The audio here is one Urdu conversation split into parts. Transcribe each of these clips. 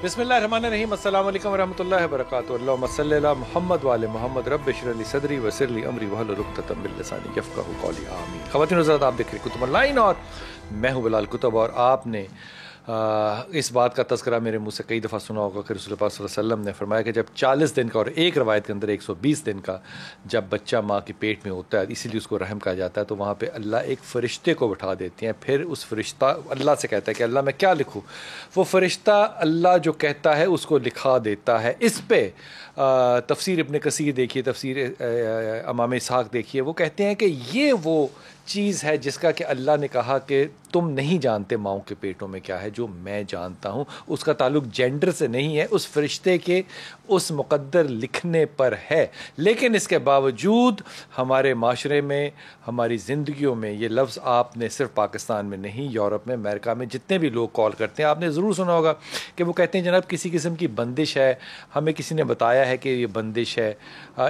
بسم اللہ الرحمن الرحیم، السلام علیکم ورحمۃ اللہ وبرکاتہ۔ اللہم صلی علی محمد وعلی محمد، رب اشرح لی صدری ویسر لی امری واحلل عقدۃ من لسانی یفقہوا قولی، آمین۔ خواتین و حضرات، آپ دیکھ رہے ہیں کتب آن لائن اور میں ہوں بلال کتب، اور آپ نے اس بات کا تذکرہ میرے منہ سے کئی دفعہ سنا ہوگا کہ رسول پاک صلی اللہ علیہ وسلم نے فرمایا کہ جب 40 دن کا، اور ایک روایت کے اندر 120 دن کا جب بچہ ماں کے پیٹ میں ہوتا ہے، اسی لیے اس کو رحم کہا جاتا ہے، تو وہاں پہ اللہ ایک فرشتے کو بٹھا دیتے ہیں۔ پھر اس فرشتہ اللہ سے کہتا ہے کہ اللہ میں کیا لکھوں؟ وہ فرشتہ اللہ جو کہتا ہے اس کو لکھا دیتا ہے۔ اس پہ تفسیر ابن کثیر دیکھیے، تفسیر امام اسحاق دیکھیے، وہ کہتے ہیں کہ یہ وہ چیز ہے جس کا کہ اللہ نے کہا کہ تم نہیں جانتے ماؤں کے پیٹوں میں کیا ہے، جو میں جانتا ہوں۔ اس کا تعلق جینڈر سے نہیں ہے، اس فرشتے کے اس مقدر لکھنے پر ہے۔ لیکن اس کے باوجود ہمارے معاشرے میں، ہماری زندگیوں میں یہ لفظ آپ نے صرف پاکستان میں نہیں، یورپ میں، امریکہ میں جتنے بھی لوگ کال کرتے ہیں، آپ نے ضرور سنا ہوگا کہ وہ کہتے ہیں جناب کسی قسم کی بندش ہے، ہمیں کسی نے بتایا ہے کہ یہ بندش ہے۔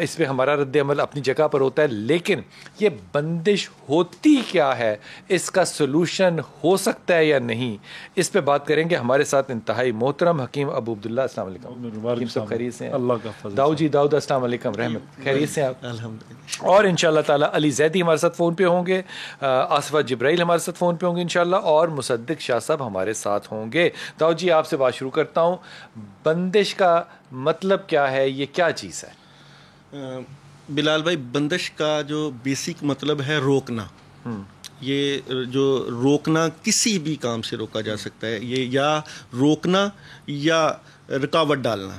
اس پہ ہمارا رد عمل اپنی جگہ پر ہوتا ہے، لیکن یہ بندش ہوتی کیا ہے، اس کا سلوشن ہو سکتا ہے یا نہیں، اس پہ بات کریں گے۔ ہمارے ساتھ انتہائی محترم حکیم ابو عبداللہ، السلام علیکم۔ حکیم صاحب خیریت سے ہیں؟ اللہ کا فضل۔ داؤد جی، داؤد السلام علیکم، رحمت خیریت سے ہیں آپ؟ الحمدللہ۔ اور انشاءاللہ تعالی علی زیدی ہمارے ساتھ فون پہ ہوں گے، آصفہ جبرائیل ہمارے ساتھ فون پہ ہوں گے انشاءاللہ، اور مصدق شاہ صاحب ہمارے ساتھ ہوں گے۔ داؤد جی، آپ سے بات شروع کرتا ہوں، بندش کا مطلب کیا ہے، یہ کیا چیز ہے؟ بلال بھائی، بندش کا جو بیسک مطلب ہے روکنا۔ یہ جو روکنا، کسی بھی کام سے روکا جا سکتا ہے، یہ یا روکنا یا رکاوٹ ڈالنا۔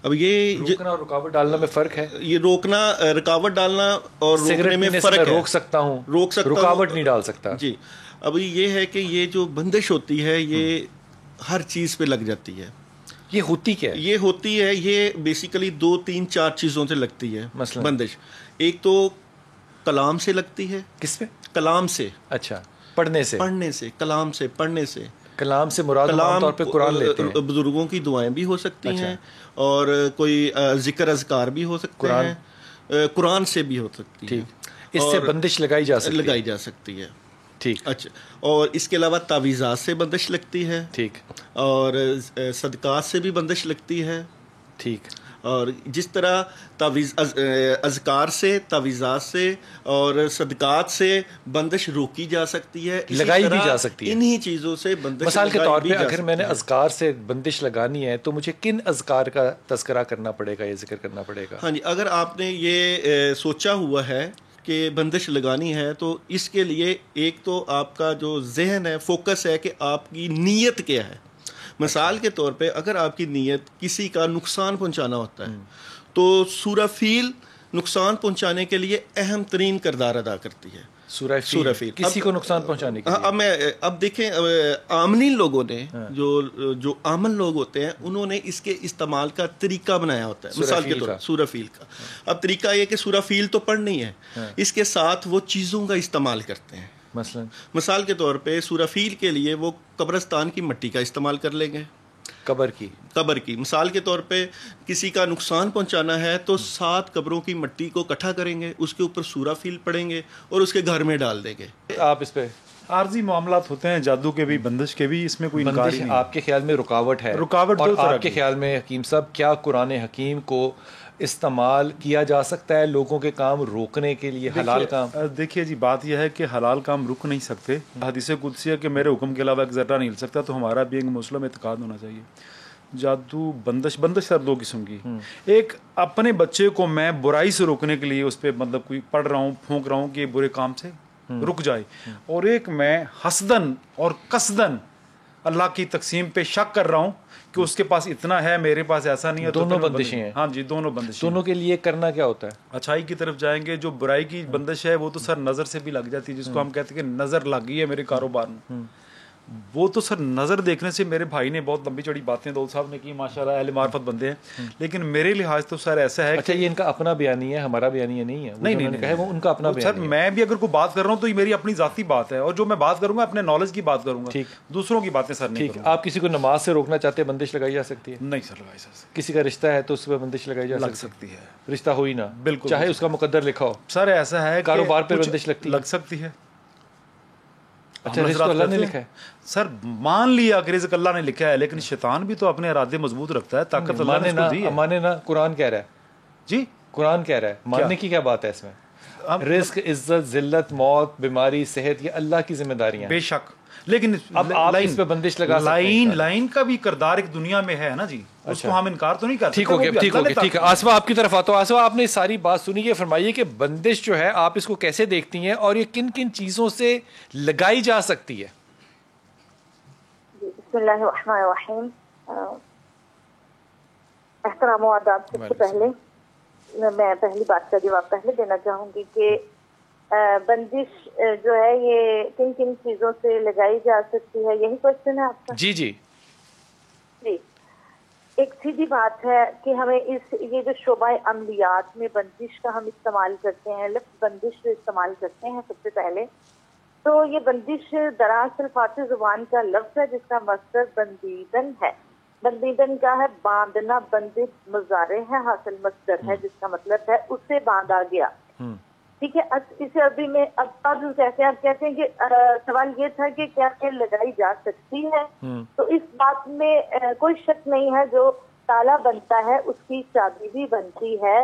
اب یہ روکنا اور رکاوٹ ڈالنا میں فرق ہے؟ یہ روکنا، رکاوٹ ڈالنا اور روکنے میں فرق ہے۔ روک سکتا ہوں، روک سکتا ہوں، رکاوٹ نہیں ڈال سکتا۔ جی، اب یہ ہے کہ یہ جو بندش ہوتی ہے یہ ہر چیز پہ لگ جاتی ہے۔ یہ ہوتی کیا ہے؟ یہ ہوتی ہے، یہ بیسیکلی 2 3 4 چیزوں سے لگتی ہے مثلا بندش۔ ایک تو کلام سے لگتی ہے۔ کس پہ؟ کلام سے۔ اچھا، پڑھنے سے؟ پڑھنے سے، کلام سے، پڑھنے سے۔ کلام سے مراد عام طور پہ قرآن لیتے ہیں۔ بزرگوں کی دعائیں بھی ہو سکتی ہیں، اور کوئی ذکر اذکار بھی ہو سکتے ہیں، قرآن سے بھی ہو سکتی ہے۔ اس سے بندش لگائی جا سکتی ہے۔ ٹھیک۔ اچھا، اور اس کے علاوہ تعویذات سے بندش لگتی ہے۔ ٹھیک۔ اور صدقات سے بھی بندش لگتی ہے۔ ٹھیک۔ اور جس طرح اذکار سے، تعویذات سے اور صدقات سے بندش روکی جا سکتی ہے، لگائی بھی جا سکتی ہے۔ انہی چیزوں سے بندش مثال کے طور پہ اگر میں نے ہے۔ اذکار سے بندش لگانی ہے تو مجھے کن اذکار کا تذکرہ کرنا پڑے گا یا ذکر کرنا پڑے گا؟ ہاں جی، اگر آپ نے یہ سوچا ہوا ہے کہ بندش لگانی ہے تو اس کے لیے ایک تو آپ کا جو ذہن ہے، فوکس ہے کہ آپ کی نیت کیا ہے۔ مثال کے طور پہ اگر آپ کی نیت کسی کا نقصان پہنچانا ہوتا ہے تو سورہ فیل نقصان پہنچانے کے لیے اہم ترین کردار ادا کرتی ہے۔ سورہ فیل کسی کو نقصان پہنچانے کے لیے؟ اب دیکھیں، آمنین لوگوں نے، جو آمن لوگ ہوتے ہیں، انہوں نے اس کے استعمال کا طریقہ بنایا ہوتا ہے۔ مثال کے طور پر سورہ فیل کا اب طریقہ یہ کہ سورہ فیل تو پڑھنی ہے، اس کے ساتھ وہ چیزوں کا استعمال کرتے ہیں۔ مثال کے طور پہ سورہ فیل کے لیے وہ قبرستان کی مٹی کا استعمال کر لیں گے، قبر کی۔ مثال کے طور پہ کسی کا نقصان پہنچانا ہے تو 7 قبروں کی مٹی کو اکٹھا کریں گے، اس کے اوپر سورہ فیل پڑھیں گے اور اس کے گھر میں ڈال دیں گے۔ آپ اس پہ عارضی معاملات ہوتے ہیں، جادو کے بھی، بندش کے بھی، اس میں کوئی انکار نہیں۔ آپ کے خیال میں رکاوٹ ہے؟ رکاوٹ اور دو طرح آپ کے خیال میں حکیم صاحب کیا قرآن حکیم کو استعمال کیا جا سکتا ہے لوگوں کے کام روکنے کے لیے، حلال کام؟ دیکھیے جی، بات یہ ہے کہ حلال کام رک نہیں سکتے۔ حدیث قدسی ہے کہ میرے حکم کے علاوہ ایک ذرہ نہیں ہل سکتا، تو ہمارا بھی ایک مسلم اعتقاد ہونا چاہیے۔ جادو، بندش سر 2 قسم کی۔ ایک اپنے بچے کو میں برائی سے روکنے کے لیے اس پہ مطلب کوئی پڑھ رہا ہوں، پھونک رہا ہوں کہ برے کام سے رک جائے، اور ایک میں حسدن اور قصدن اللہ کی تقسیم پہ شک کر رہا ہوں کہ اس کے پاس اتنا ہے، میرے پاس ایسا نہیں ہے۔ دونوں بندشیں ہیں؟ ہاں جی، دونوں بندشیں۔ دونوں کے لیے کرنا کیا ہوتا ہے؟ اچھائی کی طرف جائیں گے۔ جو برائی کی بندش ہے وہ تو سر نظر سے بھی لگ جاتی ہے، جس کو ہم کہتے ہیں کہ نظر لگ گئی ہے میرے کاروبار میں، وہ تو سر نظر دیکھنے سے میرے بھائی نے بہت لمبی چوڑی باتیں دول صاحب نے کی، ماشاءاللہ اہل معرفت بندے ہیں، لیکن میرے لحاظ تو سر ایسا ہے۔ اچھا، یہ ان کا اپنا بیانیہ ہے، ہمارا بیانیہ نہیں ہے؟ نہیں، وہ ان کا اپنا بیانیہ سر میں بھی اگر کوئی بات کر رہا ہوں تو یہ میری اپنی ذاتی بات ہے، اور جو میں بات کروں گا اپنے نالج کی بات کروں گا، دوسروں کی باتیں سر نہیں کروں گا۔ آپ کسی کو نماز سے روکنا چاہتے ہیں، بندش لگائی جا سکتی ہے؟ نہیں سر، لگائی جا سکتی۔ کسی کا رشتہ ہے تو اس پہ بندش لگائی جا سکتی ہے؟ رشتہ ہو ہی نہ، بالکل، چاہے اس کا مقدر لکھا ہو۔ سر ایسا ہے، کاروبار پہ بندش لگتی لگ سکتی ہے۔ اچھا رزق اللہ نے لکھا ہے سر, مان لیا کہ رزق اللہ نے لکھا ہے, لیکن شیطان بھی تو اپنے ارادے مضبوط رکھتا ہے, طاقت اللہ نے اس کو دی ہے. مانے نا, قرآن کہہ رہا ہے جی, قرآن کہہ رہا ہے ماننے کی کیا بات ہے اس میں؟ رزق, عزت, ذلت, موت, بیماری, صحت, یہ اللہ کی ذمہ داریاں بے شک, لیکن اب آپ اس پہ بندش لگا سکتے ہیں. لائن کا بھی کردار ایک دنیا میں ہے نا جی, اس کو ہم انکار تو نہیں کرتے. ٹھیک ہو گیا, ٹھیک ہو گیا, ٹھیک ہے. آسما آپ کی طرف آتا ہوں. آسما آپ نے ساری بات سنی, یہ فرمائیے کہ بندش جو ہے آپ اس کو کیسے دیکھتی ہیں اور یہ کن کن چیزوں سے لگائی جا سکتی ہے؟ بسم اللہ الرحمن الرحیم. احترام و آداب. سب سے پہلے میں پہلی بات کا جواب پہلے دینا چاہوں گی کہ بندش جو ہے یہ کن کن چیزوں سے لگائی جا سکتی ہے, یہی کوشچن ہے آپ کا؟ جی جی جی. ایک سیدھی بات ہے کہ ہمیں یہ جو شعبہ عملیات میں بندش کا ہم استعمال کرتے ہیں, لفظ بندش جو استعمال کرتے ہیں سب سے پہلے, تو یہ بندش دراصل فارسی زبان کا لفظ ہے جس کا مصدر بندیدن ہے. بندیدن کا ہے باندھنا, بندش مضارع ہے, حاصل مصدر ہے جس کا مطلب ہے اس سے باندھا گیا. ٹھیک ہے. اسے عربی میں اب کہتے ہیں کہ سوال یہ تھا کہ کیا لگائی جا سکتی ہے, تو اس بات میں کوئی شک نہیں ہے. جو تالا بنتا ہے اس کی چابی بھی بنتی ہے.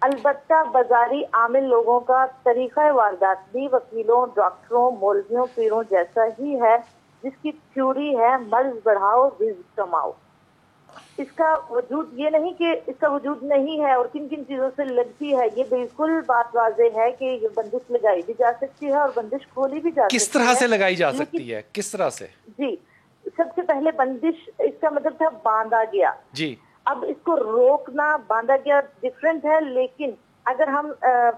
البتہ بازاری عامل لوگوں کا طریقہ واردات بھی وکیلوں, ڈاکٹروں, مولویوں, پیروں جیسا ہی ہے, جس کی تھیوری ہے مرض بڑھاؤ رزق کماؤ. اس کا وجود یہ نہیں کہ اس کا وجود نہیں ہے اور کن کن چیزوں سے لگتی ہے, یہ بالکل بات واضح ہے کہ یہ بندش لگائی بھی جا سکتی ہے اور بندش کھولی بھی جا سکتی ہے. کس طرح سے لگائی جا سکتی ہے, کس طرح سے؟ جی سب سے پہلے بندش اس کا مطلب تھا باندھا گیا. جی اب اس کو روکنا, باندھا گیا ڈفرینٹ ہے, لیکن اگر ہم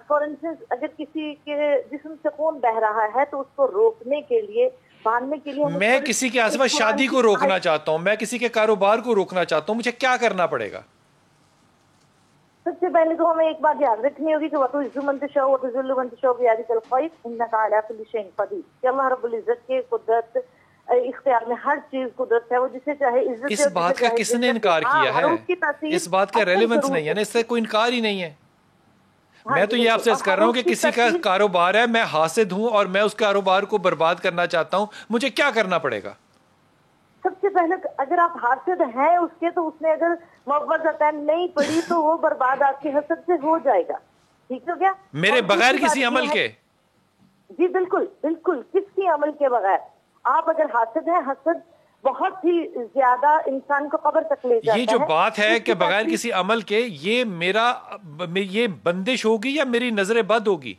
فار انسٹنس اگر کسی کے جسم سے خون بہ رہا ہے تو اس کو روکنے کے لیے, باندھنے کے لیے, میں کسی کے آسما شادی کو روکنا چاہتا ہوں, میں کسی کے کاروبار کو روکنا چاہتا ہوں, مجھے کیا کرنا پڑے گا؟ سب سے پہلے تو ہمیں ایک بات یاد رکھنی ہوگی کہ وَتُعِزُّ مَن تَشَاءُ وَتُذِلُّ مَن تَشَاءُ بِيَدِكَ الْخَيْرُ إِنَّكَ عَلَىٰ كُلِّ شَيْءٍ قَدِيرٌ. کہ اللہ رب العزت کے قدرت اختیار میں ہر چیز قدرت ہے, وہ جسے چاہے عزت. اس بات کا کس نے انکار کیا ہے؟ اس بات کا ریلیونس نہیں ہے نا, اس سے کوئی انکار ہی نہیں ہے. میں تو یہ آپ سے کر رہا ہوں کہ کسی کا کاروبار ہے, میں حاسد ہوں اور میں اس کاروبار کو برباد کرنا چاہتا ہوں, مجھے کیا کرنا پڑے گا؟ سب سے پہلے اگر آپ حاسد ہیں اس کے, تو اس نے اگر موعظتین نہیں پڑھی تو وہ برباد آپ کے حسد سے ہو جائے گا. ٹھیک ہو گیا؟ میرے بغیر کسی عمل کے؟ جی بالکل بالکل, کسی عمل کے بغیر. آپ اگر حاسد ہیں, حسد بہت ہی زیادہ انسان کو قبر تک لے جاتا ہے. یہ جو بات ہے کہ بغیر کسی عمل کے, یہ بندش ہوگی یا میری نظر بد ہوگی؟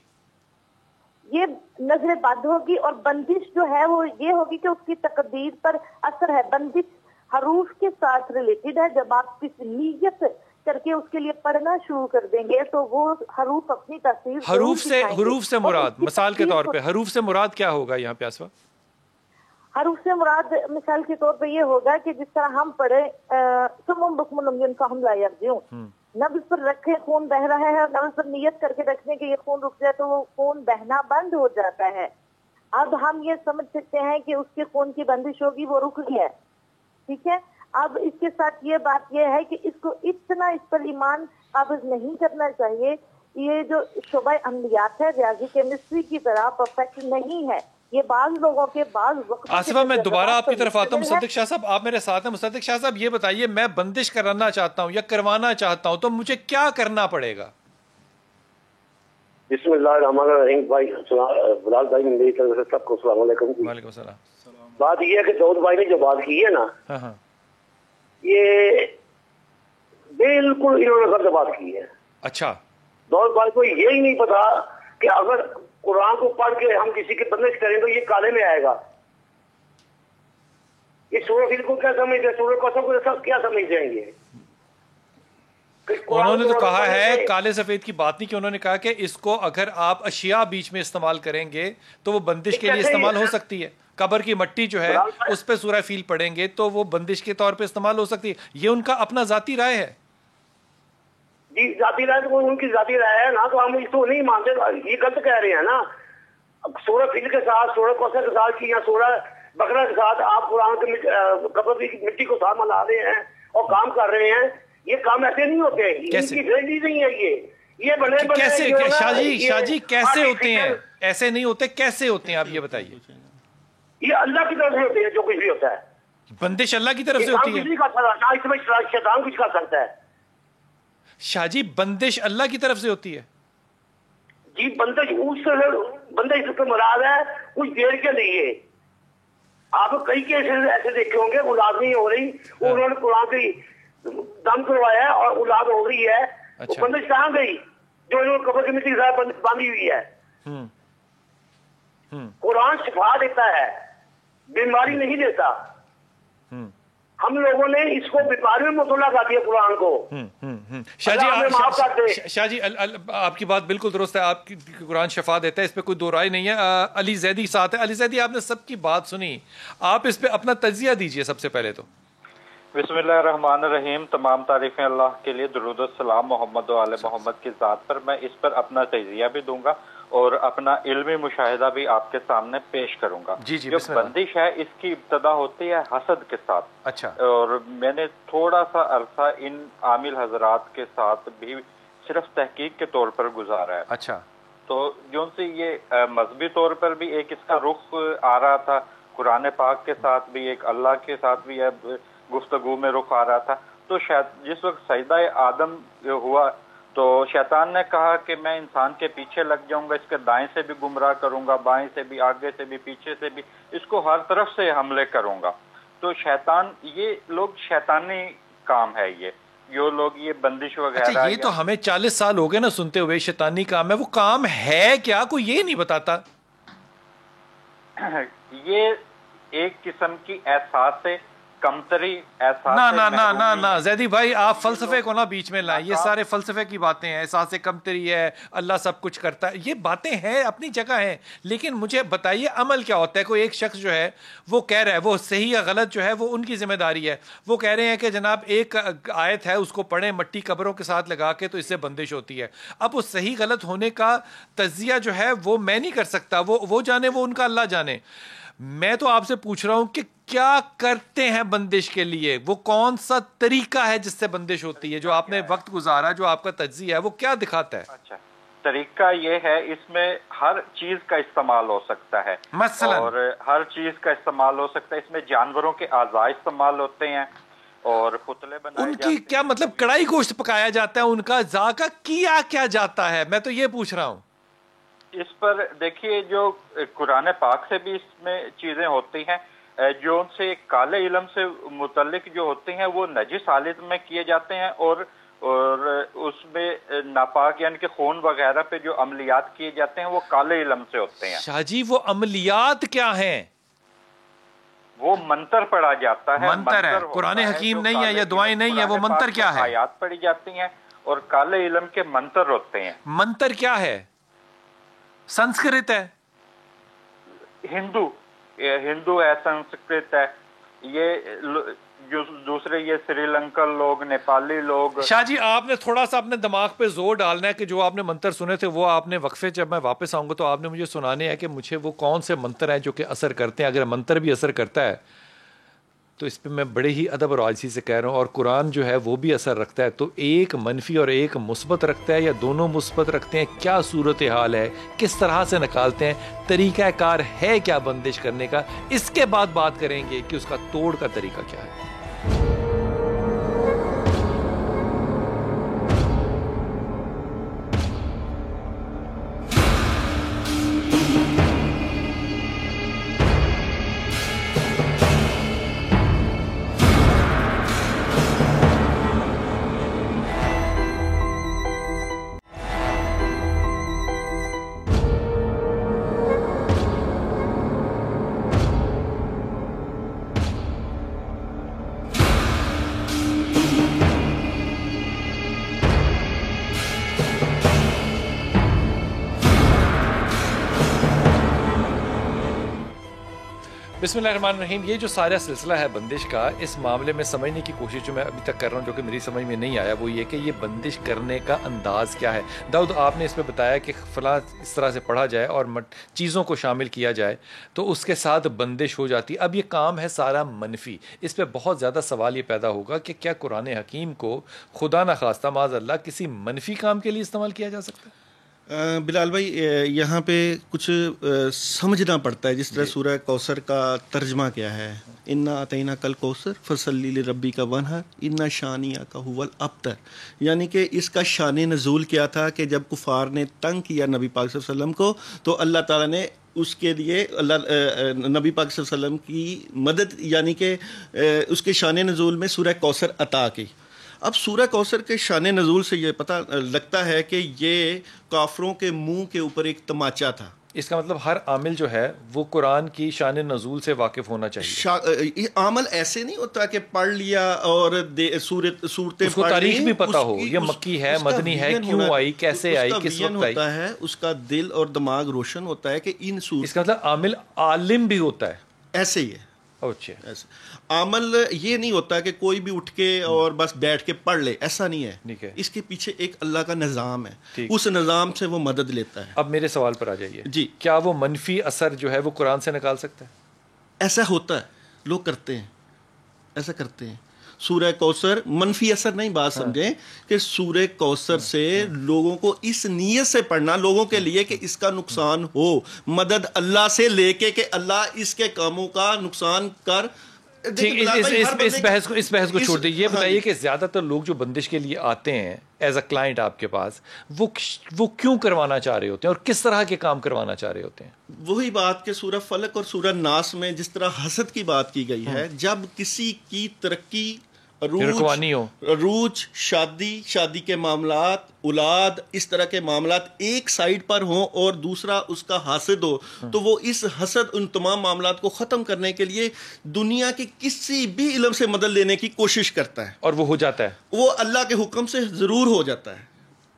یہ نظر بد ہوگی, اور بندش جو ہے وہ یہ ہوگی کہ اس کی تقدیر پر اثر ہے. بندش حروف کے ساتھ ریلیٹڈ ہے. جب آپ کسی نیت کر کے اس کے لیے پڑھنا شروع کر دیں گے تو وہ حروف اپنی تاثیر حروف سے مراد مثال کے طور پہ حروف سے مراد کیا ہوگا یہاں پہ آسوا؟ حروف سے مراد مثال کے طور پہ یہ ہوگا کہ جس طرح ہم پڑھے سمم بکم لمجن کا ہم لا یرجعون, نبض پر رکھے خون بہ رہا ہے, اور نبض پر نیت کر کے رکھنے کہ یہ خون رک جائے تو وہ خون بہنا بند ہو جاتا ہے. اب ہم یہ سمجھ سکتے ہیں کہ اس کے خون کی بندش ہوگی, وہ رک گیا. ٹھیک ہے. اب اس کے ساتھ یہ بات یہ ہے کہ اس کو اتنا اس پر ایمان قابض نہیں کرنا چاہیے. یہ جو شعبہ عملیات ہے ریاضی کیمسٹری کی طرح پرفیکٹ نہیں ہے. یہ بعض لوگوں کے بعض وقت. آصفہ میں دوبارہ آپ کی طرف آتا ہوں. مصدق شاہ صاحب آپ میرے ساتھ ہیں. مصدق شاہ صاحب یہ بتائیے, میں بندش کرانا چاہتا ہوں یا کروانا چاہتا ہوں تو مجھے کیا کرنا پڑے گا؟ بسم اللہ الرحمن الرحیم. بھائی بلال بھائی میری طرف سے سب کو السلام علیکم. وعلیکم السلام. بات یہ ہے کہ داؤد بھائی نے جو بات کی ہے نا, یہ بالکل انہوں نے غلط بات کی ہے. اچھا, داؤد بھائی کو یہی نہیں پتا کہ اگر قرآن کو پڑھ کے ہم کسی کی بندش کریں تو یہ کالے میں آئے گا. یہ سورہ فیل کو کیا سمجھتے ہیں, سورہ قسم کو سب کیا سمجھ جائیں گے. انہوں نے تو کہا ہے کالے سفید کی بات نہیں, کہ انہوں نے کہا کہ اس کو اگر آپ اشیاء بیچ میں استعمال کریں گے تو وہ بندش کے لیے استعمال ہو سکتی ہے. قبر کی مٹی جو ہے اس پہ سورہ فیل پڑھیں گے تو وہ بندش کے طور پہ استعمال ہو سکتی ہے. یہ ان کا اپنا ذاتی رائے ہے. جی ذاتی رائے تو ان کی ذاتی رائے ہے نا, تو ہم اس کو نہیں مانتے. یہ غلط کہہ رہے ہیں نا. سورہ فیل کے ساتھ, سورہ کوثر کے ساتھ یا سورہ بقرہ کے ساتھ آپ قرآن کے قبر کی مٹی کو ساتھ ملا رہے ہیں اور کام کر رہے ہیں. یہ کام ایسے نہیں ہوتے ہیں. ان کی ریڈی نہیں ہے. یہ بنے کیسے شاہ جی کیسے ہوتے ہیں؟ ایسے نہیں ہوتے, کیسے ہوتے ہیں آپ یہ بتائیے. یہ اللہ کی طرف سے ہوتی ہے جو کچھ بھی ہوتا ہے. بندش اللہ کی طرف سے ہوتی ہے. کسی کا نہ اس میں شیطان کچھ کر سکتا ہے. شاہ جی بندش اللہ کی طرف سے ہوتی ہے. جی بندش سے مراد ہے کچھ دیر کے لیے. آپ کئی کیسز ایسے دیکھے ہوں گے اولاد نہیں ہو رہی, انہوں نے قرآن کی دم کروایا ہے اور اولاد ہو رہی ہے. اچھا. بندش کہاں گئی جو انہوں نے قبر کی مٹی کے ساتھ باندھی ہوئی ہے. قرآن شفا دیتا ہے, بیماری نہیں دیتا. ہم لوگوں نے اس کو بیماری میں مطلع کر دیا قرآن کو. شاہ جی آپ کی بات بالکل درست ہے, آپ کی قرآن شفا دیتا ہے, اس پہ کوئی دو رائے نہیں ہے. علی زیدی ساتھ ہے. علی زیدی آپ نے سب کی بات سنی, آپ اس پہ اپنا تجزیہ دیجئے. سب سے پہلے تو بسم اللہ الرحمن الرحیم. تمام تعریفیں اللہ کے لیے, درود و سلام محمد و آل محمد کی ذات پر. میں اس پر اپنا تجزیہ بھی دوں گا اور اپنا علمی مشاہدہ بھی آپ کے سامنے پیش کروں گا. جو بندش ہے اس کی ابتدا ہوتی ہے حسد کے ساتھ. اچھا. اور میں نے تھوڑا سا عرصہ ان عامل حضرات کے ساتھ بھی صرف تحقیق کے طور پر گزارا ہے. اچھا. تو جو سے یہ مذہبی طور پر بھی ایک اس کا رخ آ رہا تھا, قرآن پاک کے ساتھ بھی, ایک اللہ کے ساتھ بھی گفتگو میں رخ آ رہا تھا. تو جس وقت سجدہ آدم ہوا تو شیطان نے کہا کہ میں انسان کے پیچھے لگ جاؤں گا, اس کے دائیں سے بھی گمراہ کروں گا, بائیں سے بھی, آگے سے بھی, پیچھے سے بھی, اس کو ہر طرف سے حملے کروں گا. تو شیطان, یہ لوگ شیطانی کام ہے, یہ جو لوگ یہ بندش وغیرہ. اچھا, یہ تو ہمیں 40 سال ہو گئے نا سنتے ہوئے شیطانی کام ہے. وہ کام ہے کیا, کوئی یہ نہیں بتاتا. یہ ایک قسم کی احساس سے کمتری, نہ زیدی بھائی آپ فلسفے کو نہ بیچ میں لائیں. یہ سارے فلسفے کی باتیں ہیں. احساس کمتری ہے, اللہ سب کچھ کرتا ہے, یہ باتیں ہیں اپنی جگہ ہیں, لیکن مجھے بتائیے عمل کیا ہوتا ہے. کوئی ایک شخص جو ہے وہ کہہ رہا ہے, وہ صحیح یا غلط جو ہے وہ ان کی ذمہ داری ہے. وہ کہہ رہے ہیں کہ جناب ایک آیت ہے اس کو پڑھیں مٹی قبروں کے ساتھ لگا کے, تو اس سے بندش ہوتی ہے. اب وہ صحیح غلط ہونے کا تجزیہ جو ہے وہ میں نہیں کر سکتا, وہ جانے, وہ ان کا اللہ جانے. میں تو آپ سے پوچھ رہا ہوں کہ کیا کرتے ہیں بندش کے لیے, وہ کون سا طریقہ ہے جس سے بندش ہوتی ہے, جو آپ نے وقت گزارا, جو آپ کا تجزیہ ہے وہ کیا دکھاتا ہے. اچھا, طریقہ یہ ہے, اس میں ہر چیز کا استعمال ہو سکتا ہے مثلا, اور ہر چیز کا استعمال ہو سکتا ہے. اس میں جانوروں کے اعضاء استعمال ہوتے ہیں اور پتلے بنائے ان کی کیا مطلب کڑائی گوشت پکایا جاتا ہے, ان کا ذائقہ کیا جاتا ہے, میں تو یہ پوچھ رہا ہوں. اس پر دیکھیے, جو قرآن پاک سے بھی اس میں چیزیں ہوتی ہیں جو ان سے کالے علم سے متعلق جو ہوتے ہیں وہ نجس حالت میں کیے جاتے ہیں, اور اس میں ناپاک یعنی کہ خون وغیرہ پہ جو عملیات کیے جاتے ہیں وہ کالے علم سے ہوتے ہیں. شاہ جی وہ عملیات کیا ہیں؟ وہ منتر پڑھا جاتا ہے. منتر ہے, قرآن حکیم نہیں ہے یا دعائیں نہیں ہے, وہ منتر کیا ہے؟ آیات پڑھی جاتی ہیں اور کالے علم کے منتر ہوتے ہیں. منتر کیا ہے؟ سنسکرت ہے, ہندو ہے, سنسکرت ہے, یہ جو دوسرے یہ سری لنکن لوگ, نیپالی لوگ. شاہ جی آپ نے تھوڑا سا اپنے دماغ پہ زور ڈالنا ہے کہ جو آپ نے منتر سنے تھے وہ آپ نے وقفے, جب میں واپس آؤں گا تو آپ نے مجھے سنانے ہیں کہ مجھے وہ کون سے منتر ہیں جو کہ اثر کرتے ہیں. اگر منتر بھی اثر کرتا ہے تو اس پہ میں بڑے ہی ادب اور عاجزی سے کہہ رہا ہوں, اور قرآن جو ہے وہ بھی اثر رکھتا ہے, تو ایک منفی اور ایک مثبت رکھتا ہے یا دونوں مثبت رکھتے ہیں, کیا صورتحال ہے, کس طرح سے نکالتے ہیں, طریقہ کار ہے کیا بندش کرنے کا, اس کے بعد بات کریں گے کہ اس کا توڑ کا طریقہ کیا ہے. بسم اللہ الرحمن الرحیم. یہ جو سارا سلسلہ ہے بندش کا, اس معاملے میں سمجھنے کی کوشش جو میں ابھی تک کر رہا ہوں, جو کہ میری سمجھ میں نہیں آیا, وہ یہ کہ یہ بندش کرنے کا انداز کیا ہے. داؤد آپ نے اس پہ بتایا کہ فلاں اس طرح سے پڑھا جائے اور چیزوں کو شامل کیا جائے تو اس کے ساتھ بندش ہو جاتی. اب یہ کام ہے سارا منفی, اس پہ بہت زیادہ سوال یہ پیدا ہوگا کہ کیا قرآن حکیم کو خدا نخواستہ معاذ اللہ کسی منفی کام کے لیے استعمال کیا جا سکتا ہے؟ بلال بھائی یہاں پہ کچھ سمجھنا پڑتا ہے، جس طرح سورہ کوثر کا ترجمہ کیا ہے، انا اعطیناک کل کوثر فصلی لربک ونحر انا شانئک ھو الابتر، یعنی کہ اس کا شان نزول کیا تھا کہ جب کفار نے تنگ کیا نبی پاک صلی اللہ علیہ وسلم کو تو اللہ تعالیٰ نے اس کے لیے نبی پاک صلی اللہ علیہ وسلم کی مدد، یعنی کہ اس کے شان نزول میں سورہ کوثر عطا کی۔ اب سورہ کوثر کے شان نزول سے یہ پتہ لگتا ہے کہ یہ کافروں کے منہ کے اوپر ایک تماچا تھا۔ اس کا مطلب ہر عامل جو ہے وہ قرآن کی شان نزول سے واقف ہونا چاہیے۔ عمل ایسے نہیں ہوتا کہ پڑھ لیا اور صورتیں اس کو تاریخ بھی پتہ ہو، یہ مکی ہے، مدنی ہے، کیوں آئی، کیسے آئی، کس وقت آئی، ہوتا ہے اس کا دل اور دماغ روشن ہوتا ہے کہ ان سورت، اس کا مطلب عامل عالم بھی ہوتا ہے، ایسے ہی ہے۔ اچھا، عمل یہ نہیں ہوتا کہ کوئی بھی اٹھ کے اور بس بیٹھ کے پڑھ لے، ایسا نہیں ہے، اس کے پیچھے ایک اللہ کا نظام ہے، اس نظام سے وہ مدد لیتا ہے۔ اب میرے سوال پر آ جائیے، جی، کیا وہ منفی اثر جو ہے وہ قرآن سے نکال سکتا ہے؟ ایسا ہوتا ہے، لوگ کرتے ہیں، ایسا کرتے ہیں۔ سورہ کوثر منفی اثر نہیں، بات سمجھیں کہ سورہ کوثر سے لوگوں کو اس نیت سے پڑھنا لوگوں کے لیے کہ اس کا نقصان ہو، مدد اللہ سے لے کے کہ اللہ اس کے کاموں کا نقصان کر۔ اس بحث کو چھوڑ دیں، یہ بتائیے کہ زیادہ تر لوگ جو بندش کے لیے آتے ہیں ایز اے کلائنٹ آپ کے پاس، وہ کیوں کروانا چاہ رہے ہوتے ہیں اور کس طرح کے کام کروانا چاہ رہے ہوتے ہیں؟ وہی بات کہ سورہ فلق اور سورہ ناس میں جس طرح حسد کی بات کی گئی ہے، جب کسی کی ترقی، عروج، شادی کے معاملات، اولاد، اس طرح کے معاملات ایک سائیڈ پر ہوں اور دوسرا اس کا حاسد ہو، تو وہ اس حسد ان تمام معاملات کو ختم کرنے کے لیے دنیا کے کسی بھی علم سے مدد لینے کی کوشش کرتا ہے، اور وہ ہو جاتا ہے، وہ اللہ کے حکم سے ضرور ہو جاتا ہے۔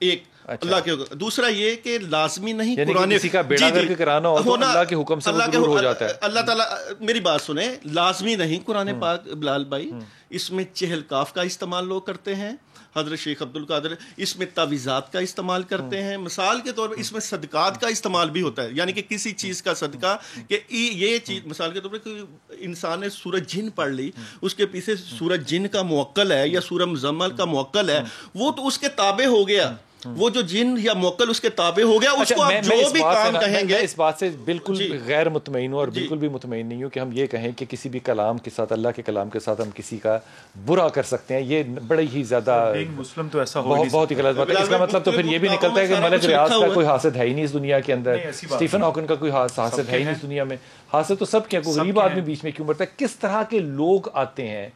ایک اللہ کے حکم، دوسرا یہ کہ لازمی نہیں، یعنی قرآن کسی کا بیڑا کر کے کرانا ہو تو اللہ کے حکم سے ضرور ہو جاتا ہے۔ اللہ تعالیٰ، میری بات سنیں، لازمی نہیں، قرآن پاک بلال بھائی اس میں چہل کاف کا استعمال لوگ کرتے ہیں، حضرت شیخ عبد القادر اس میں تعویذات کا استعمال کرتے ہیں، مثال کے طور پر اس میں صدقات کا استعمال بھی ہوتا ہے، یعنی کہ کسی چیز کا صدقہ، کہ یہ چیز مثال کے طور پر انسان نے سورہ جن پڑھ لی، اس کے پیچھے سورہ جن کا موکل ہے یا سورہ مزمل کا موکل ہے، وہ تو اس کے تابع ہو گیا، وہ جو جن یا موکل اس کے تابع ہو گیا، اس کو آپ جو بھی کام کہیں گے۔ اس بات سے بالکل غیر مطمئن ہوں اور بالکل بھی مطمئن نہیں ہوں کہ ہم یہ کہیں کہ کسی بھی کلام کے ساتھ، اللہ کے کلام کے ساتھ ہم کسی کا برا کر سکتے ہیں، یہ بڑی ہی زیادہ مسلم تو ایسا بہت ہی غلط بات ہے۔ اس کا مطلب تو پھر یہ بھی نکلتا ہے کہ ملک ریاض کا کوئی حاسد ہے ہی نہیں اس دنیا کے اندر، اسٹیفن ہاکن کا کوئی حاسد ہے ہی نہیں اس دنیا میں، حاسد تو سب کے، کوئی غریب آدمی بیچ میں کیوں بڑھتا ہے؟ کس طرح کے لوگ آتے ہیں